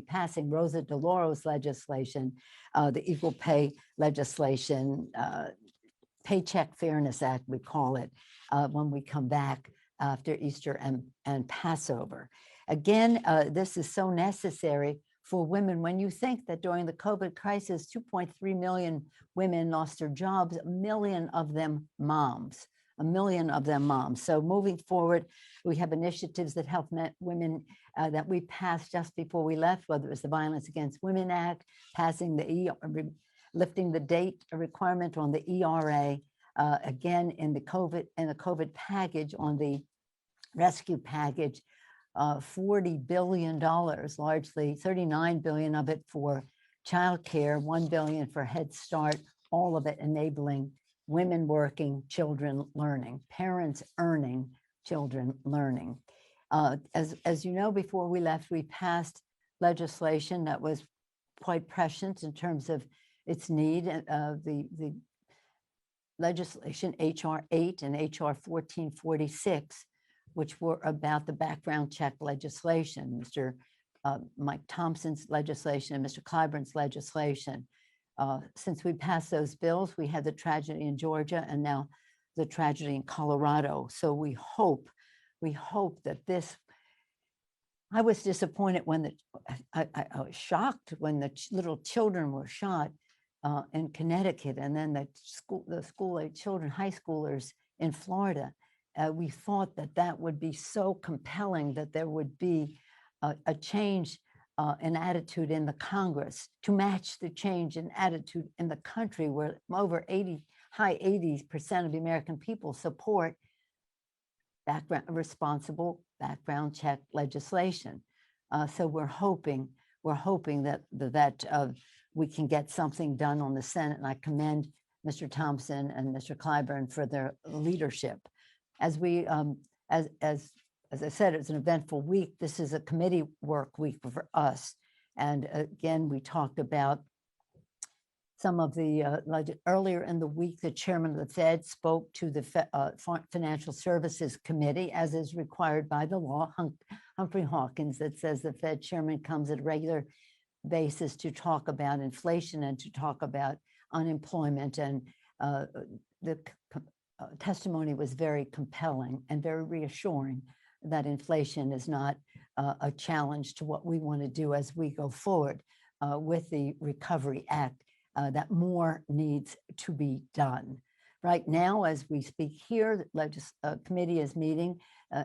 be passing Rosa DeLauro's legislation, the Equal Pay legislation, Paycheck Fairness Act, we call it, when we come back after Easter and Passover. Again, this is so necessary for women. When you think that during the COVID crisis, 2.3 million women lost their jobs, 1 million of them moms, 1 million of them moms. So moving forward, we have initiatives that help women that we passed just before we left, whether it was the Violence Against Women Act, passing lifting the date requirement on the ERA, again in the COVID package, on the rescue package, $40 billion, largely $39 billion of it for childcare, $1 billion for Head Start, all of it enabling women working, children learning, parents earning, children learning. As you know, before we left, we passed legislation that was quite prescient in terms of its need. The legislation, HR 8 and HR 1446, which were about the background check legislation, Mr. Mike Thompson's legislation and Mr. Clyburn's legislation. Since we passed those bills, we had the tragedy in Georgia and now the tragedy in Colorado. So we hope that this, I was disappointed when I was shocked when the little children were shot in Connecticut, and then the school-age children, high schoolers in Florida. We thought that would be so compelling that there would be a change in attitude in the Congress to match the change in attitude in the country, where over high 80% of the American people support responsible background check legislation. So we're hoping that we can get something done on the Senate, and I commend Mr. Thompson and Mr. Clyburn for their leadership. As I said, it's an eventful week. This is a committee work week for us. And again, we talked about some of the, earlier in the week, the chairman of the Fed spoke to the Financial Services Committee, as is required by the law, Humphrey Hawkins, that says the Fed chairman comes at a regular basis to talk about inflation and to talk about unemployment. And the testimony was very compelling and very reassuring that inflation is not a challenge to what we want to do as we go forward with the Recovery Act, that more needs to be done. Right now, as we speak here, the committee is meeting,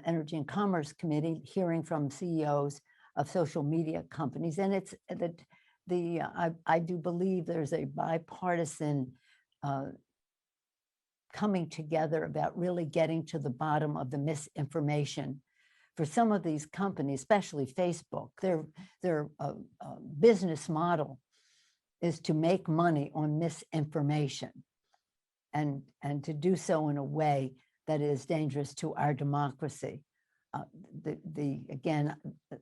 Energy and Commerce Committee, hearing from CEOs of social media companies. And it's I do believe there's a bipartisan coming together about really getting to the bottom of the misinformation. For some of these companies, especially Facebook, their business model is to make money on misinformation, and to do so in a way that is dangerous to our democracy. Again,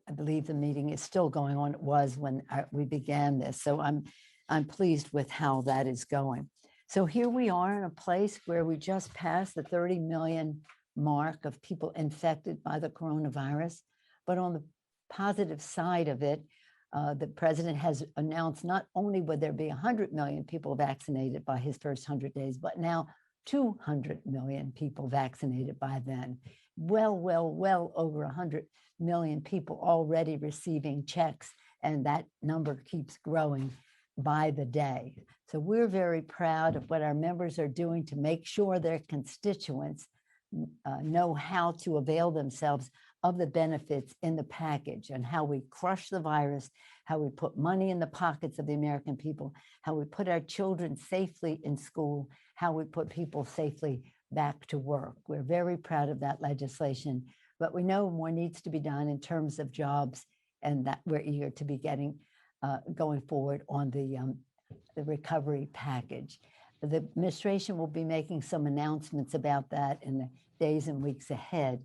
I believe the meeting is still going on. It was when we began this, so I'm pleased with how that is going. So here we are in a place where we just passed the 30 million mark of people infected by the coronavirus. But on the positive side of it, the president has announced not only would there be 100 million people vaccinated by his first 100 days, but now 200 million people vaccinated by then. Well over 100 million people already receiving checks, and that number keeps growing by the day. So we're very proud of what our members are doing to make sure their constituents know how to avail themselves of the benefits in the package, and how we crush the virus, how we put money in the pockets of the American people, how we put our children safely in school, how we put people safely back to work. We're very proud of that legislation, but we know more needs to be done in terms of jobs, and that we're eager to be getting going forward on the recovery package. The administration will be making some announcements about that in the days and weeks ahead.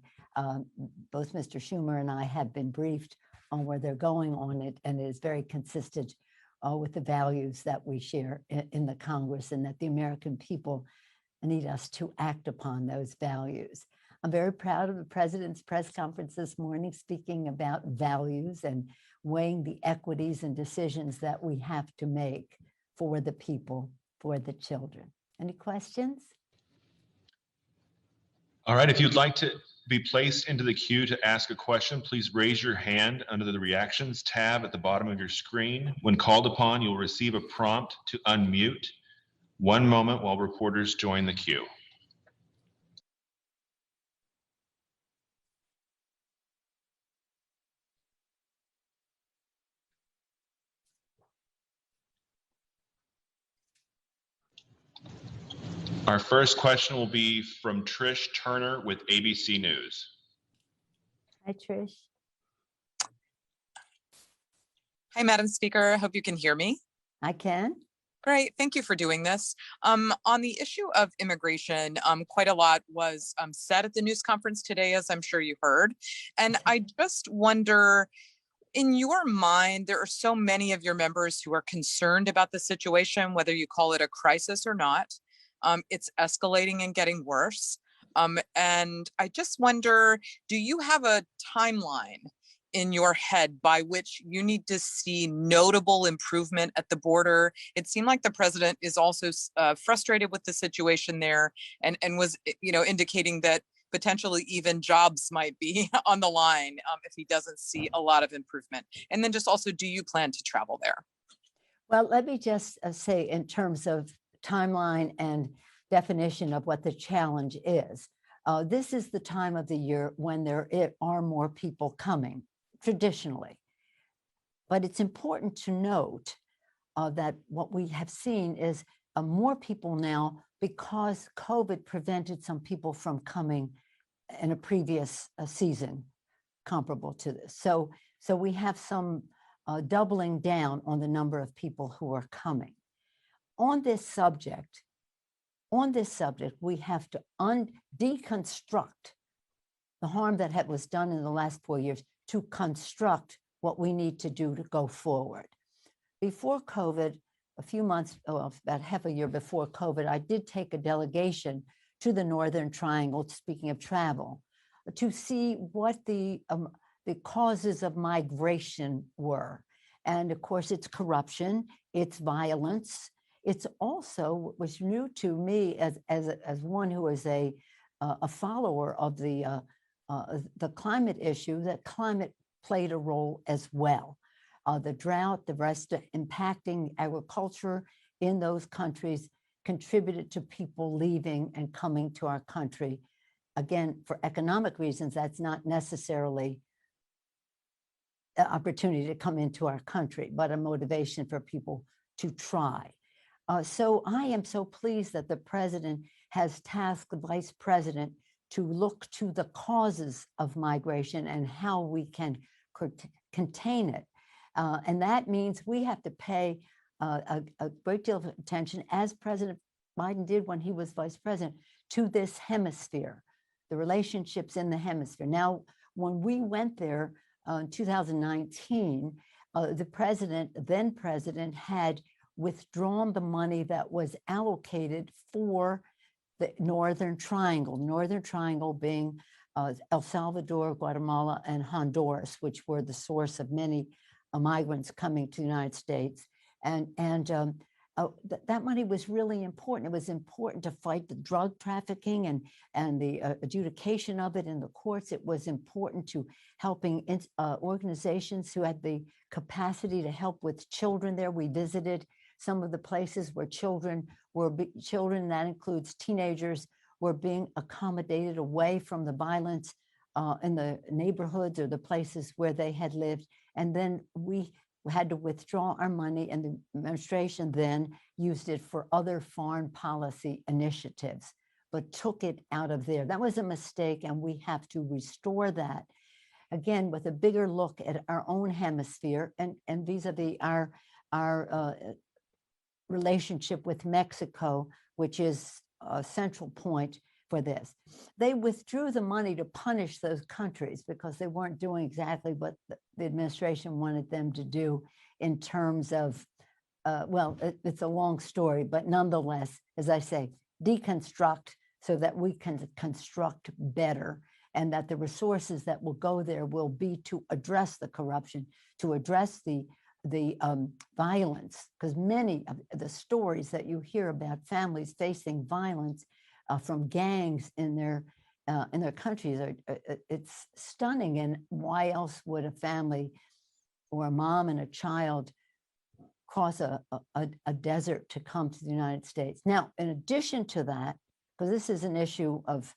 Both Mr. Schumer and I have been briefed on where they're going on it, and it is very consistent with the values that we share in the Congress, and that the American people need us to act upon those values. I'm very proud of the president's press conference this morning, speaking about values, and weighing the equities and decisions that we have to make for the people, for the children. Any questions? All right, if you'd like to be placed into the queue to ask a question, please raise your hand under the Reactions tab at the bottom of your screen. When called upon, you'll receive a prompt to unmute. One moment while reporters join the queue. Our first question will be from Trish Turner with ABC News. Hi, Trish. Hi, Madam Speaker. I hope you can hear me. I can. Great. Thank you for doing this. On the issue of immigration, quite a lot was said at the news conference today, as I'm sure you heard. And I just wonder, in your mind, there are so many of your members who are concerned about the situation, whether you call it a crisis or not. It's escalating and getting worse. And I just wonder, do you have a timeline in your head by which you need to see notable improvement at the border? It seemed like the president is also frustrated with the situation there and was, indicating that potentially even jobs might be on the line if he doesn't see a lot of improvement. And then just also, do you plan to travel there? Well, let me just say in terms of timeline and definition of what the challenge is. This is the time of the year when there are more people coming, traditionally. But it's important to note that what we have seen is more people now because COVID prevented some people from coming in a previous season comparable to this. So we have some doubling down on the number of people who are coming. On this subject, we have to deconstruct the harm that was done in the last 4 years to construct what we need to do to go forward. Before COVID, a few months, about half a year before COVID, I did take a delegation to the Northern Triangle, speaking of travel, to see what the causes of migration were. And of course, it's corruption, it's violence. It's also what was new to me as one who is a follower of the climate issue, that climate played a role as well. The drought, the rest impacting agriculture in those countries contributed to people leaving and coming to our country. Again, for economic reasons, that's not necessarily an opportunity to come into our country, but a motivation for people to try. So I am so pleased that the president has tasked the vice president to look to the causes of migration and how we can contain it. And that means we have to pay a great deal of attention, as President Biden did when he was vice president, to this hemisphere, the relationships in the hemisphere. Now, when we went there in 2019, the then president had withdrawn the money that was allocated for the Northern Triangle being El Salvador, Guatemala, and Honduras, which were the source of many migrants coming to the United States. And that money was really important. It was important to fight the drug trafficking and the adjudication of it in the courts. It was important to helping organizations who had the capacity to help with children there. We visited some of the places where children, that includes teenagers, were being accommodated away from the violence in the neighborhoods or the places where they had lived. And then we had to withdraw our money, and the administration then used it for other foreign policy initiatives, but took it out of there. That was a mistake, and we have to restore that, again, with a bigger look at our own hemisphere and vis-a-vis our relationship with Mexico, which is a central point for this. They withdrew the money to punish those countries because they weren't doing exactly what the administration wanted them to do in terms of, it's a long story, but nonetheless, as I say, deconstruct so that we can construct better. and that the resources that will go there will be to address the corruption, to address the violence, because many of the stories that you hear about families facing violence from gangs in their countries it's stunning. And why else would a family or a mom and a child cross a desert to come to the United States? Now, in addition to that, because this is an issue of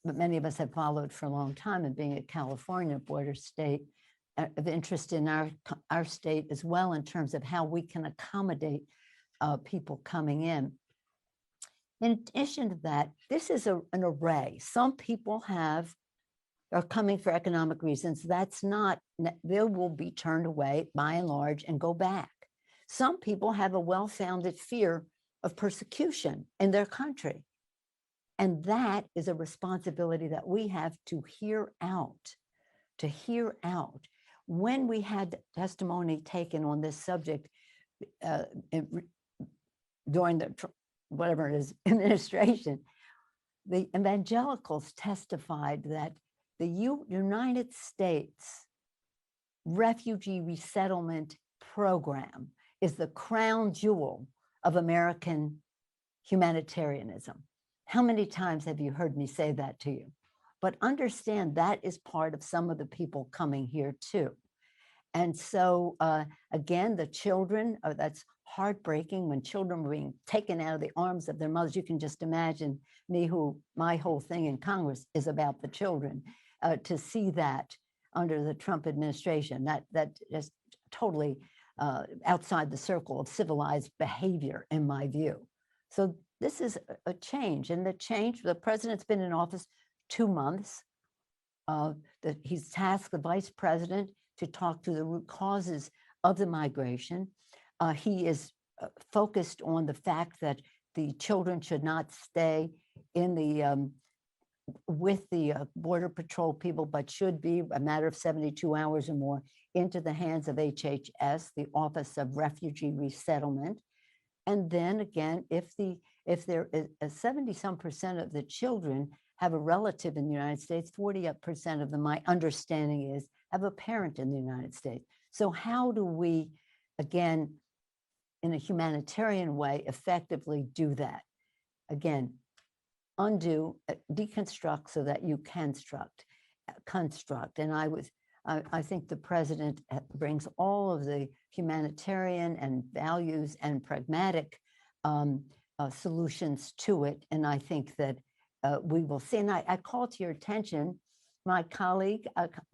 many of us have followed for a long time, and being a California border state, of interest in our state as well, in terms of how we can accommodate people coming in. In addition to that, this is an array. Some people are coming for economic reasons. That's not, they will be turned away by and large and go back. Some people have a well-founded fear of persecution in their country. And that is a responsibility that we have to hear out, When we had testimony taken on this subject during the whatever it is administration, the evangelicals testified that the United States refugee resettlement program is the crown jewel of American humanitarianism. How many times have you heard me say that to you? But understand that is part of some of the people coming here too. And so again, the children, that's heartbreaking when children are being taken out of the arms of their mothers. You can just imagine me, my whole thing in Congress is about the children, to see that under the Trump administration, that is totally outside the circle of civilized behavior, in my view. So this is a change, and the president's been in office 2 months. He's tasked the vice president to talk to the root causes of the migration. He is focused on the fact that the children should not stay in with the Border Patrol people, but should be a matter of 72 hours or more into the hands of HHS, the Office of Refugee Resettlement. And then again, if there is 70-some% of the children have a relative in the United States, 40% of them, my understanding is, have a parent in the United States. So how do we, again, in a humanitarian way, effectively do that? Again, undo, deconstruct so that you can construct. And I think the president brings all of the humanitarian and values and pragmatic solutions to it. And I think that we will see. And I call to your attention my colleague,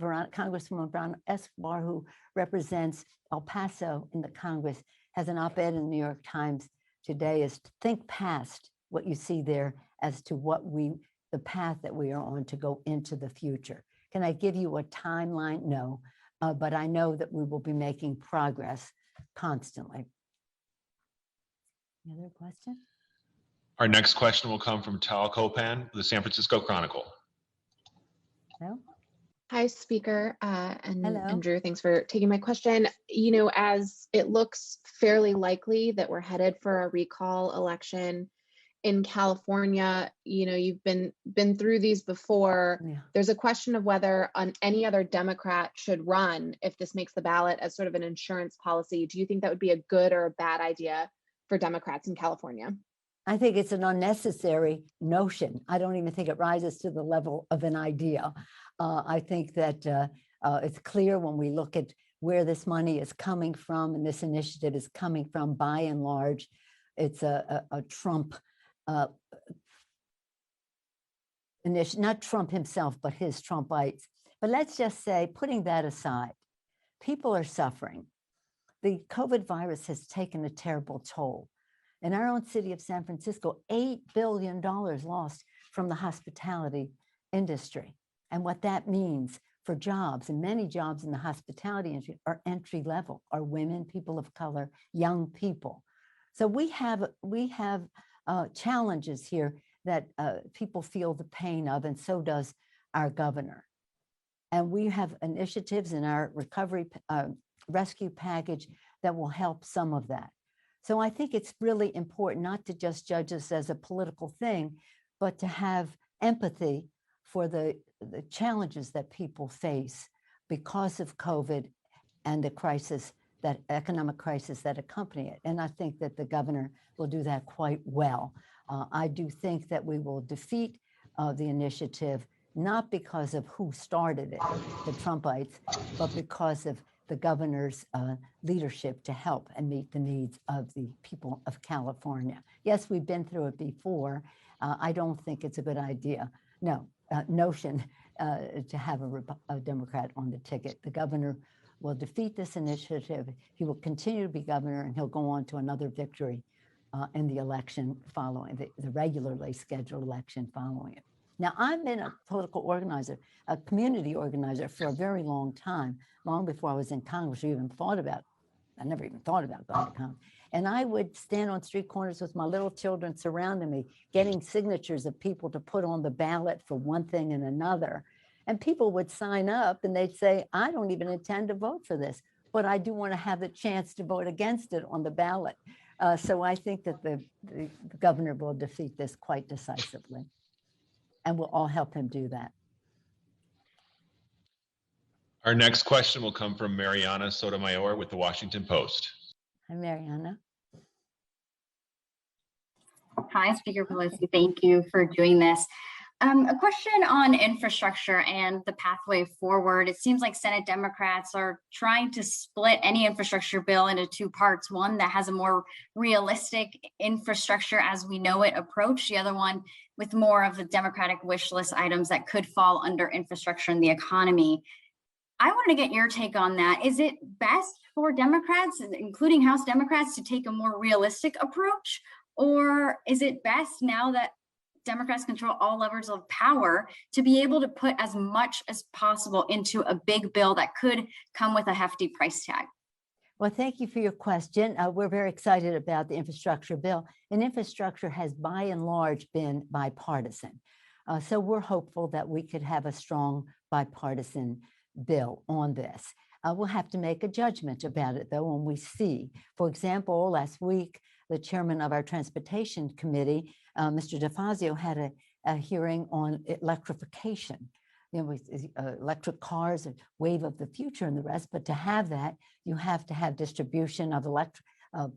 Congresswoman Brown Escobar, who represents El Paso in the Congress, has an op-ed in the New York Times today, is to think past what you see there as to the path that we are on to go into the future. Can I give you a timeline? No, but I know that we will be making progress constantly. Any other question? Our next question will come from tkopan, the San Francisco Chronicle. No? Hi, Speaker and Hello. Andrew. Thanks for taking my question. You know, as it looks fairly likely that we're headed for a recall election in California, you know, you've been through these before. Yeah. There's a question of whether any other Democrat should run if this makes the ballot as sort of an insurance policy. Do you think that would be a good or a bad idea for Democrats in California? I think it's an unnecessary notion. I don't even think it rises to the level of an idea. I think that it's clear when we look at where this money is coming from and this initiative is coming from, by and large, it's a Trump initiative, not Trump himself, but his Trumpites. But let's just say, putting that aside, people are suffering. The COVID virus has taken a terrible toll. In our own city of San Francisco, $8 billion lost from the hospitality industry. And what that means for jobs, and many jobs in the hospitality industry are entry level, are women, people of color, young people. So we have challenges here that people feel the pain of, and so does our governor. And we have initiatives in our recovery rescue package that will help some of that. So I think it's really important not to just judge this as a political thing, but to have empathy for the challenges that people face because of COVID and the crisis, that economic crisis that accompany it. And I think that the governor will do that quite well. I do think that we will defeat the initiative, not because of who started it, the Trumpites, but because of the governor's leadership to help and meet the needs of the people of California. Yes, we've been through it before. I don't think it's a good idea, notion to have a Democrat on the ticket. The governor will defeat this initiative. He will continue to be governor, and he'll go on to another victory in the election following, the regularly scheduled election following it. Now, I've been a political organizer, a community organizer for a very long time, long before I was in Congress or even thought about, I never even thought about going to Congress. And I would stand on street corners with my little children surrounding me, getting signatures of people to put on the ballot for one thing and another. And people would sign up and they'd say, I don't even intend to vote for this, but I do want to have the chance to vote against it on the ballot. So I think that the governor will defeat this quite decisively. And we'll all help him do that. Our next question will come from Mariana Sotomayor with the Washington Post. Hi, Mariana. Hi, Speaker Pelosi. Thank you for doing this. A question on infrastructure and the pathway forward. It seems like Senate Democrats are trying to split any infrastructure bill into two parts. One that has a more realistic infrastructure as we know it approach, the other one with more of the Democratic wish list items that could fall under infrastructure and the economy. I wanted to get your take on that. Is it best for Democrats, including House Democrats, to take a more realistic approach? Or is it best, now that Democrats control all levers of power, to be able to put as much as possible into a big bill that could come with a hefty price tag? Well, thank you for your question. We're very excited about the infrastructure bill. And infrastructure has by and large been bipartisan. So we're hopeful that we could have a strong bipartisan bill on this. We'll have to make a judgment about it, though, when we see. For example, last week, the chairman of our Transportation Committee, Mr. DeFazio, had a hearing on electrification. You know, electric cars, a wave of the future and the rest, but to have that, you have to have distribution of electric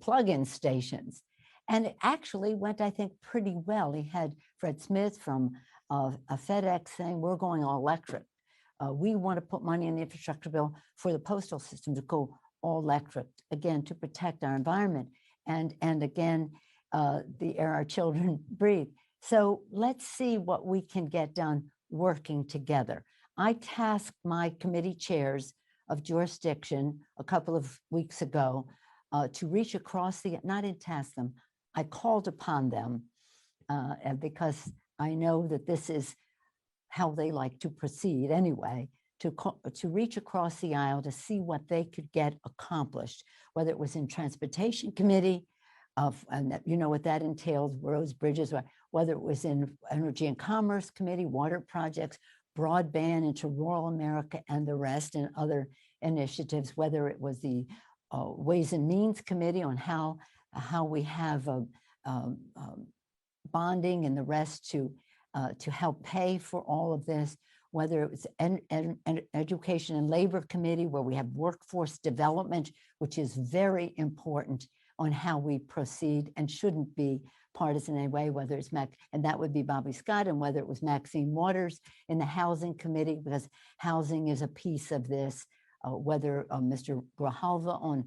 plug-in stations. And it actually went, I think, pretty well. He had Fred Smith from FedEx saying, we're going all electric. We want to put money in the infrastructure bill for the postal system to go all electric, again, to protect our environment and again, the air our children breathe. So let's see what we can get done working together. I tasked my committee chairs of jurisdiction a couple of weeks ago to reach across not in task them, I called upon them because I know that this is how they like to proceed anyway, to reach across the aisle to see what they could get accomplished, whether it was in Transportation Committee, and you know what that entails, roads, bridges, whether it was in Energy and Commerce Committee, water projects, broadband into rural America and the rest, and other initiatives, whether it was the Ways and Means Committee on how we have bonding and the rest to help pay for all of this, whether it was an Education and Labor Committee, where we have workforce development, which is very important on how we proceed and shouldn't be partisan anyway, whether it's and that would be Bobby Scott, and whether it was Maxine Waters in the Housing Committee, because housing is a piece of this, whether Mr. Grijalva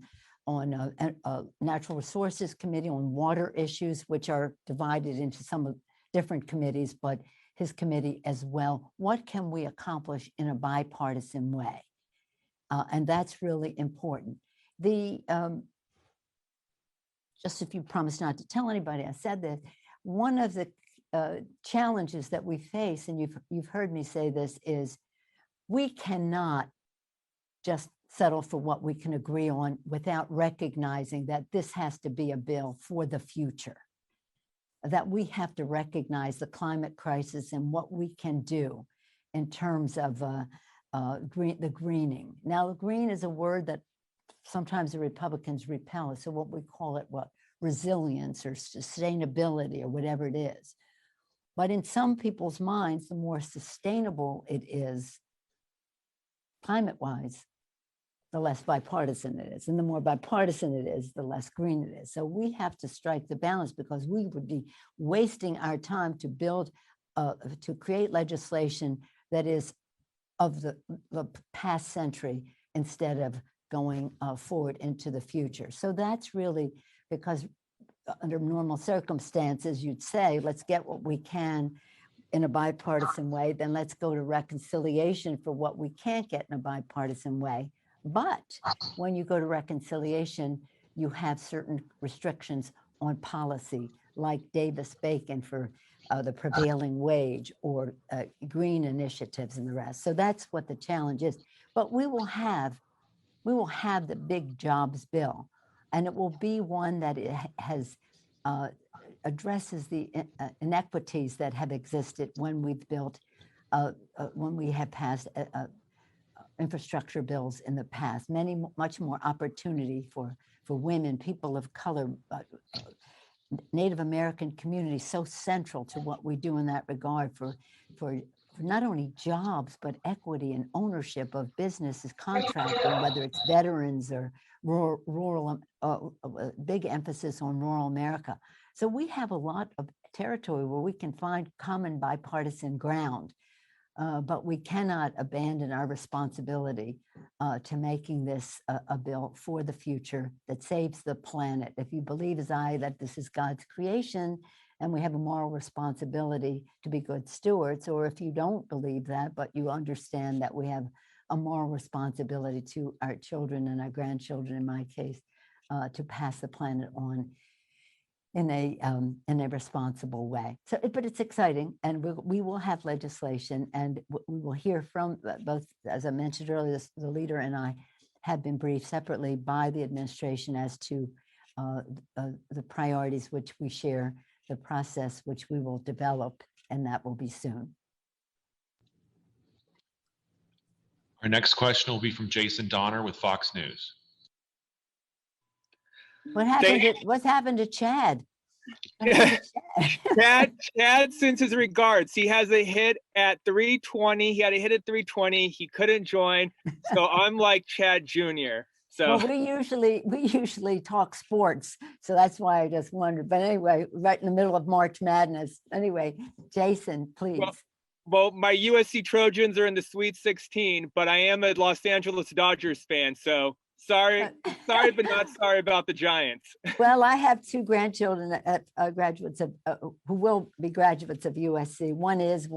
on Natural Resources Committee on water issues, which are divided into some of different committees, but his committee as well. What can we accomplish in a bipartisan way? And that's really important. Just if you promise not to tell anybody I said this, one of the challenges that we face, and you've heard me say this, is we cannot just settle for what we can agree on without recognizing that this has to be a bill for the future, that we have to recognize the climate crisis and what we can do in terms of the greening. Now, green is a word that sometimes the Republicans repel. So what we call it, resilience or sustainability or whatever it is. But in some people's minds, the more sustainable it is, climate-wise, the less bipartisan it is. And the more bipartisan it is, the less green it is. So we have to strike the balance, because we would be wasting our time to build, to create legislation that is of the past century instead of going forward into the future. So that's really because under normal circumstances, you'd say, let's get what we can in a bipartisan way, then let's go to reconciliation for what we can't get in a bipartisan way. But when you go to reconciliation, you have certain restrictions on policy, like Davis-Bacon for the prevailing wage, or green initiatives and the rest. So that's what the challenge is. But we will have the big jobs bill, and it will be one that it has addresses the inequities that have existed when we've built, when we have passed infrastructure bills in the past. Much more opportunity for women, people of color, Native American community, so central to what we do in that regard for not only jobs, but equity and ownership of businesses, contracting, whether it's veterans or rural, big emphasis on rural America. So we have a lot of territory where we can find common bipartisan ground, but we cannot abandon our responsibility to making this a bill for the future that saves the planet. If you believe as I that this is God's creation and we have a moral responsibility to be good stewards, or if you don't believe that, but you understand that we have a moral responsibility to our children and our grandchildren, in my case, to pass the planet on in a responsible way. So, but it's exciting, and we will have legislation, and we will hear from both, as I mentioned earlier, the leader and I have been briefed separately by the administration as to the priorities which we share, the process which we will develop, and that will be soon. Our next question will be from Jason Donner with Fox News. What's happened to Chad? Chad sends his regards. He has a hit at 3:20. He had a hit at 3:20. He couldn't join. So I'm like Chad Jr. So well, we usually talk sports, so that's why I just wondered. But anyway, right in the middle of March Madness. Anyway, Jason, please. Well, my USC Trojans are in the Sweet 16, but I am a Los Angeles Dodgers fan. So sorry, but not sorry about the Giants. Well, I have two grandchildren at graduates of who will be graduates of USC. One is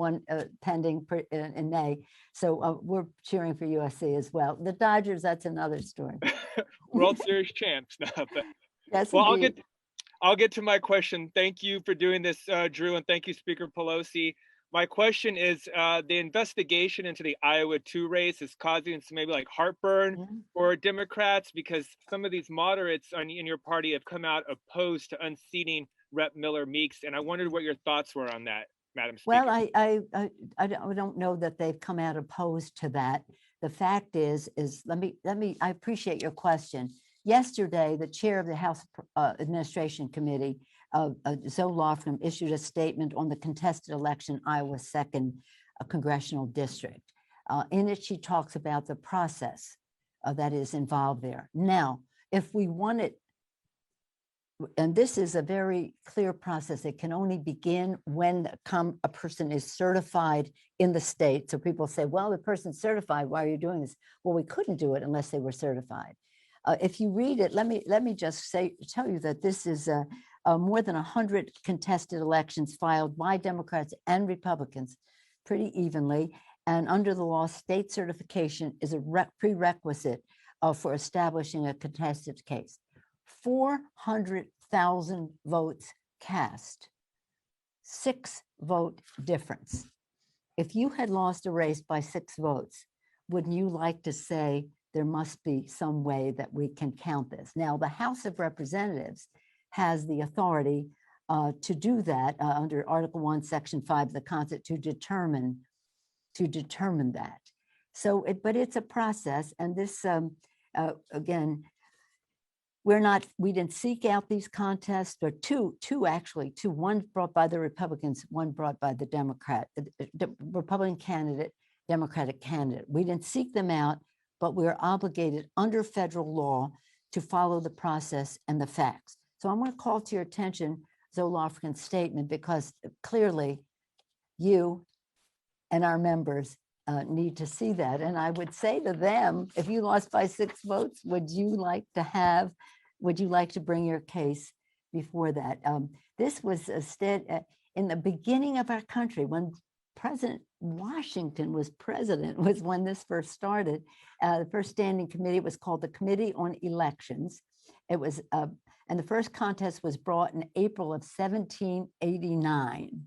pending in May, so we're cheering for USC as well. The Dodgers, that's another story. World Series champs. Yes, well, indeed. I'll get to my question. Thank you for doing this, Drew, and thank you, Speaker Pelosi. My question is, the investigation into the Iowa 2 race is causing some maybe like heartburn for Democrats, because some of these moderates in your party have come out opposed to unseating Rep. Miller Meeks. And I wondered what your thoughts were on that, Madam Speaker. Well, I don't know that they've come out opposed to that. The fact is I appreciate your question. Yesterday, the chair of the House Administration Committee, Zoe Lofgren, issued a statement on the contested election, Iowa's 2nd congressional district. In it, she talks about the process that is involved there. Now, if we want it, and this is a very clear process, it can only begin when a person is certified in the state. So people say, well, the person's certified, why are you doing this? Well, we couldn't do it unless they were certified. If you read it, let me just tell you that this is more than 100 contested elections filed by Democrats and Republicans pretty evenly. And under the law, state certification is a prerequisite for establishing a contested case. 400,000 votes cast, 6-vote difference. If you had lost a race by 6 votes, wouldn't you like to say there must be some way that we can count this? Now, the House of Representatives has the authority to do that under Article 1, Section 5 of the Constitution to determine that. So, but it's a process, and this again, we didn't seek out these contests. There are two, one brought by the Republicans, one brought by the Republican candidate, Democratic candidate. We didn't seek them out, but we are obligated under federal law to follow the process and the facts. So I'm going to call to your attention Zoe Lofgren's statement, because clearly you and our members need to see that. And I would say to them, if you lost by 6 votes, would you like to bring your case before that? This was in the beginning of our country, when President Washington was president, was when this first started. The first standing committee was called the Committee on Elections. It was, and the first contest was brought in April of 1789.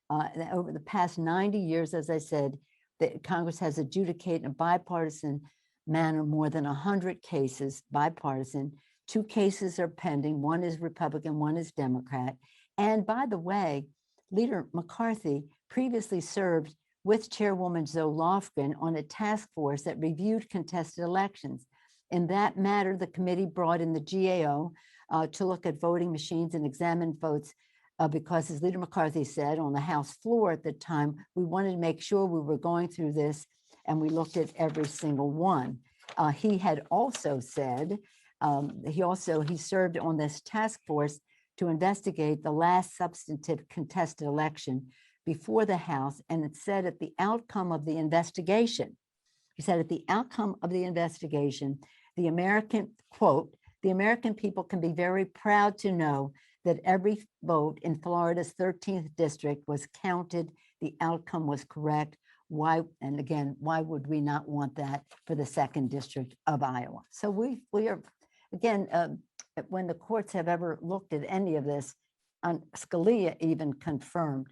Over the past 90 years, as I said, the Congress has adjudicated in a bipartisan manner more than 100 cases, bipartisan. 2 cases are pending. One is Republican, one is Democrat. And by the way, Leader McCarthy previously served with Chairwoman Zoe Lofgren on a task force that reviewed contested elections. In that matter, the committee brought in the GAO to look at voting machines and examine votes because, as Leader McCarthy said on the House floor at the time, we wanted to make sure we were going through this, and we looked at every single one. He had also said, he served on this task force to investigate the last substantive contested election before the House, and it said at the outcome of the investigation, the American, quote, the American people can be very proud to know that every vote in Florida's 13th district was counted. The outcome was correct. Why, and again, why would we not want that for the 2nd district of Iowa? So we are, again, when the courts have ever looked at any of this, Scalia even confirmed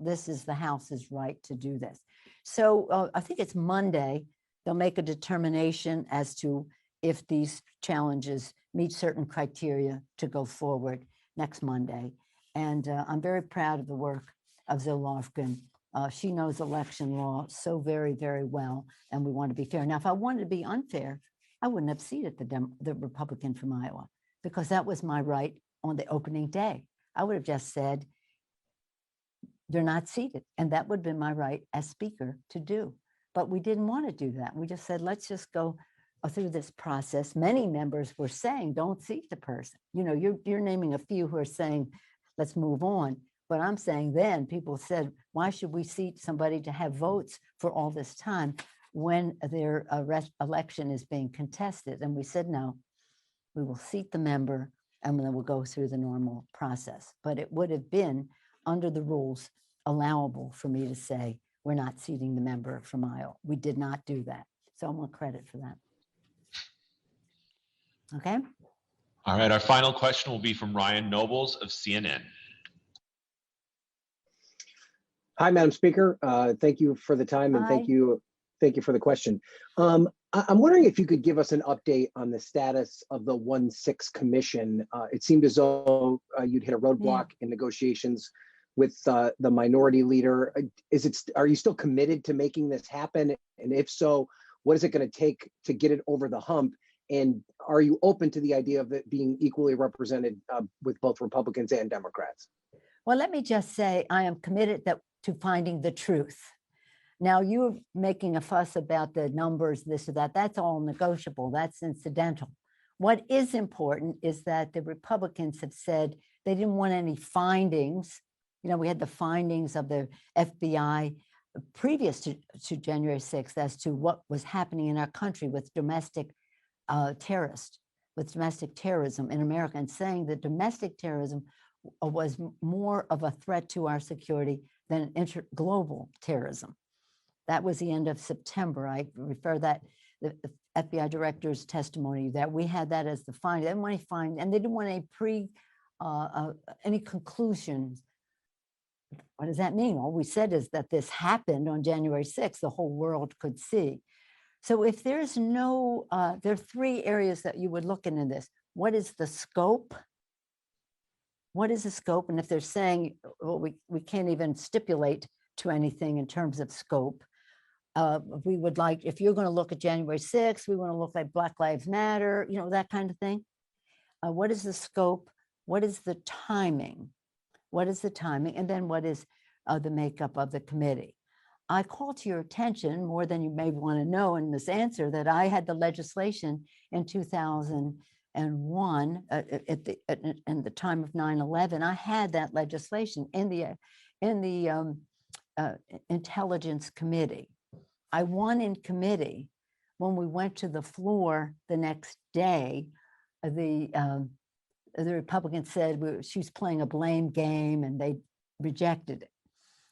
this is the House's right to do this. So I think it's Monday, they'll make a determination as to if these challenges meet certain criteria to go forward next Monday. And I'm very proud of the work of Zoe Lofgren. She knows election law so very, very well, and we want to be fair. Now, if I wanted to be unfair, I wouldn't have seated the Republican from Iowa, because that was my right on the opening day. I would have just said, they're not seated. And that would have been my right as Speaker to do. But we didn't want to do that. We just said, let's just go through this process. Many members were saying, don't seat the person. You know, you're naming a few who are saying, let's move on. But I'm saying then people said, why should we seat somebody to have votes for all this time when their election is being contested? And we said, no, we will seat the member and then we'll go through the normal process. But it would have been under the rules allowable for me to say, we're not seating the member from Iowa. We did not do that. So I want credit for that. Okay. All right, our final question will be from Ryan Nobles of CNN. Hi, Madam Speaker. Thank you for the time, and thank you for the question. I'm wondering if you could give us an update on the status of the 1-6 commission. It seemed as though you'd hit a roadblock in negotiations with the minority leader. Are you still committed to making this happen? And if so, what is it going to take to get it over the hump? And are you open to the idea of it being equally represented with both Republicans and Democrats? Well, let me just say I am committed to finding the truth. Now, you're making a fuss about the numbers, this or that. That's all negotiable. That's incidental. What is important is that the Republicans have said they didn't want any findings. You know, we had the findings of the FBI previous to January 6th as to what was happening in our country with domestic terrorism in America, and saying that domestic terrorism was more of a threat to our security than global terrorism. That was the end of September. I refer that the FBI director's testimony that we had that as the finding. They didn't want to find, and they didn't want any conclusions. What does that mean? All we said is that this happened on January 6th. The whole world could see. So if there's no, there are 3 areas that you would look into this. What is the scope? What is the scope? And if they're saying, well, we can't even stipulate to anything in terms of scope, we would like, if you're going to look at January 6th, we want to look at Black Lives Matter, you know, that kind of thing. what is the scope? What is the timing? What is the timing? And then what is the makeup of the committee? I call to your attention, more than you may want to know in this answer, that I had the legislation in 2001 at the time of 9/11. I had that legislation in the Intelligence Committee. I won in committee. When we went to the floor the next day, the Republicans said she was playing a blame game, and they rejected it.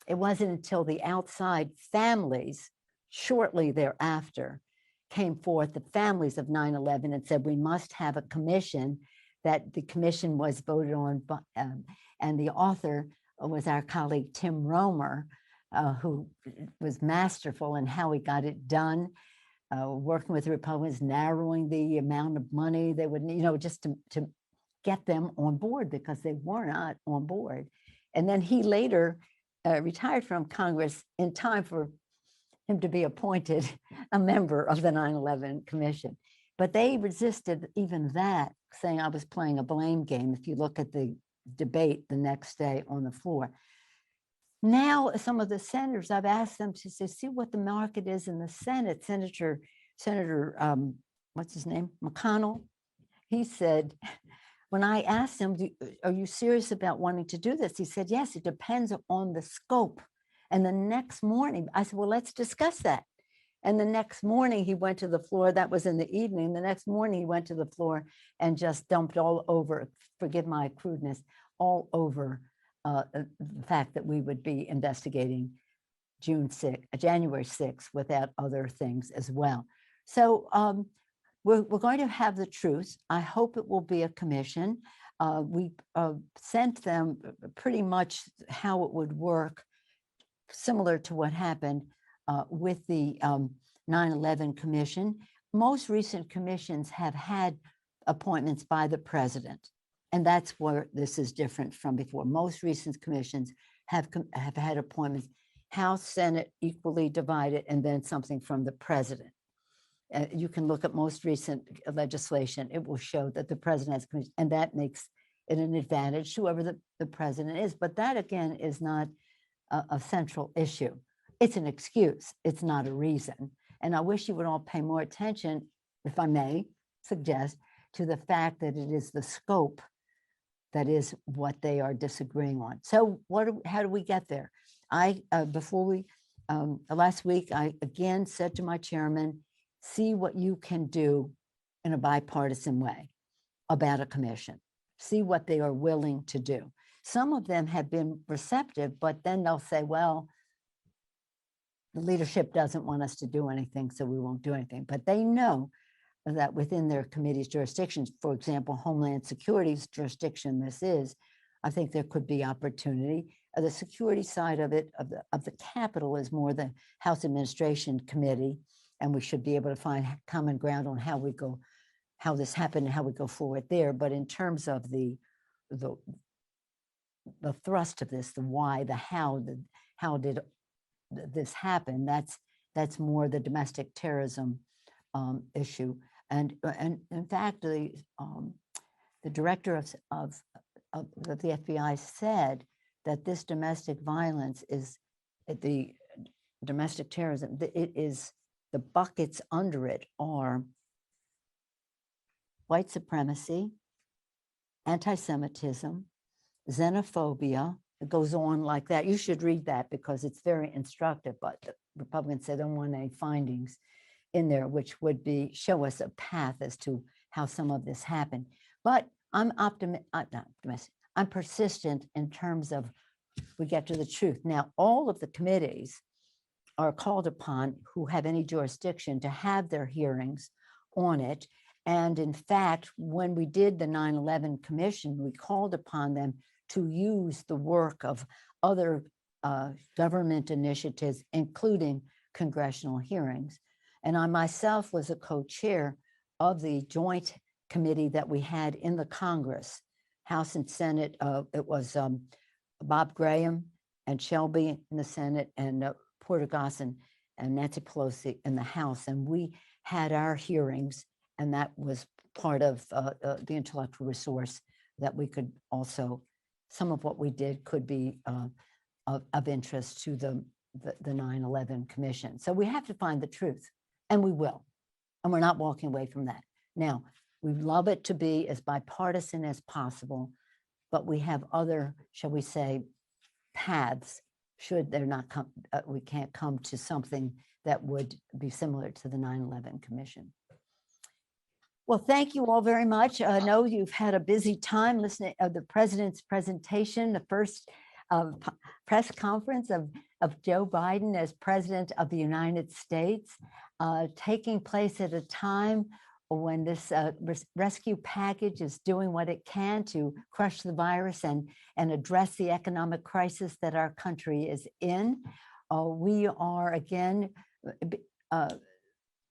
It wasn't until the outside families shortly thereafter came forth, the families of 9/11, and said we must have a commission. That the commission was voted on, and the author was our colleague Tim Romer, who was masterful in how he got it done, working with the Republicans, narrowing the amount of money they would need, just to get them on board, because they were not on board. And then he later retired from Congress in time for him to be appointed a member of the 9/11 Commission. But they resisted even that, saying I was playing a blame game, if you look at the debate the next day on the floor. Now, some of the senators, I've asked them to say, see what the market is in the Senate. Senator, what's his name? McConnell. He said, when I asked him, are you serious about wanting to do this? He said, yes, it depends on the scope. And the next morning, I said, well, let's discuss that. And the next morning he went to the floor. That was in the evening. The next morning he went to the floor and just dumped all over, forgive my crudeness, all over the fact that we would be investigating January 6th without other things as well. So we're going to have the truth. I hope it will be a commission. We sent them pretty much how it would work, similar to what happened with the 9/11 Commission. Most recent commissions have had appointments by the president, and that's where this is different from before. Most recent commissions have had appointments, House, Senate equally divided, and then something from the president. You can look at most recent legislation. It will show that the president has commissioned, and that makes it an advantage, whoever the president is. But that, again, is not a central issue. It's an excuse. It's not a reason. And I wish you would all pay more attention, if I may suggest, to the fact that it is the scope that is what they are disagreeing on. So how do we get there? Last week, I again said to my chairman, see what you can do in a bipartisan way about a commission. See what they are willing to do. Some of them have been receptive, but then they'll say, well, the leadership doesn't want us to do anything, so we won't do anything. But they know that within their committee's jurisdictions, for example, Homeland Security's jurisdiction, I think there could be opportunity. The security side of it, of the Capitol, is more the House Administration Committee, and we should be able to find common ground on how this happened and how we go forward there. But in terms of the thrust of this, the why, the how did this happen, that's more the domestic terrorism issue. And in fact, the director of the FBI said that this domestic violence is the domestic terrorism. It is the buckets under it are white supremacy, anti-Semitism, xenophobia. It goes on like that. You should read that because it's very instructive. But the Republicans say they don't want any findings in there, which would show us a path as to how some of this happened. But I'm I'm persistent in terms of we get to the truth. Now, all of the committees are called upon who have any jurisdiction to have their hearings on it. And in fact, when we did the 9/11 Commission, we called upon them to use the work of other government initiatives, including congressional hearings. And I myself was a co-chair of the joint committee that we had in the Congress, House and Senate. It was Bob Graham and Shelby in the Senate, and Porter Gossen and Nancy Pelosi in the House. And we had our hearings, and that was part of the intellectual resource that we could also, some of what we did could be of interest to the 9/11 Commission. So we have to find the truth, and we will. And we're not walking away from that. Now, we'd love it to be as bipartisan as possible, but we have other, shall we say, paths should there not come, we can't come to something that would be similar to the 9/11 Commission. Well, thank you all very much. I know you've had a busy time listening to the president's presentation, the first press conference of Joe Biden as president of the United States, taking place at a time when this rescue package is doing what it can to crush the virus and address the economic crisis that our country is in. We are, again,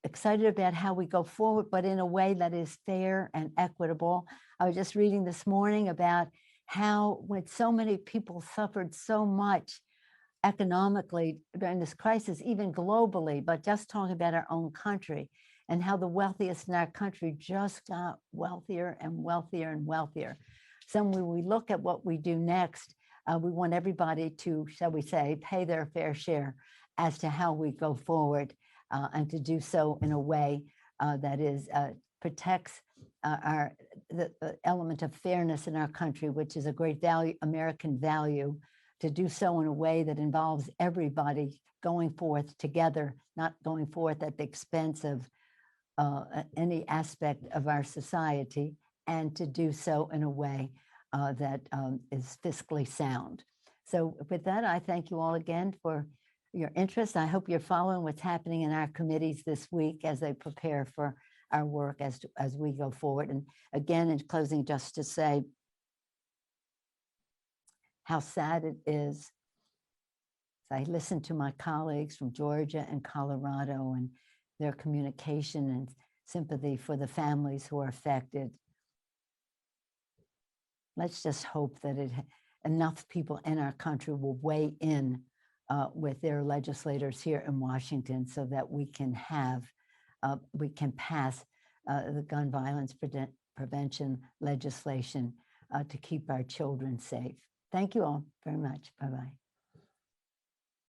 excited about how we go forward, but in a way that is fair and equitable. I was just reading this morning about how when so many people suffered so much economically during this crisis, even globally, but just talking about our own country, and how the wealthiest in our country just got wealthier and wealthier and wealthier. So when we look at what we do next, we want everybody to, shall we say, pay their fair share as to how we go forward, and to do so in a way that is protects the element of fairness in our country, which is a great value, American value, to do so in a way that involves everybody going forth together, not going forth at the expense of any aspect of our society, and to do so in a way that is fiscally sound. So with that, I thank you all again for your interest. I hope you're following what's happening in our committees this week as they prepare for our work as we go forward. And again, in closing, just to say how sad it is. I listen to my colleagues from Georgia and Colorado and their communication and sympathy for the families who are affected. Let's just hope that enough people in our country will weigh in with their legislators here in Washington so that we can pass the gun violence prevention legislation to keep our children safe. Thank you all very much. Bye-bye.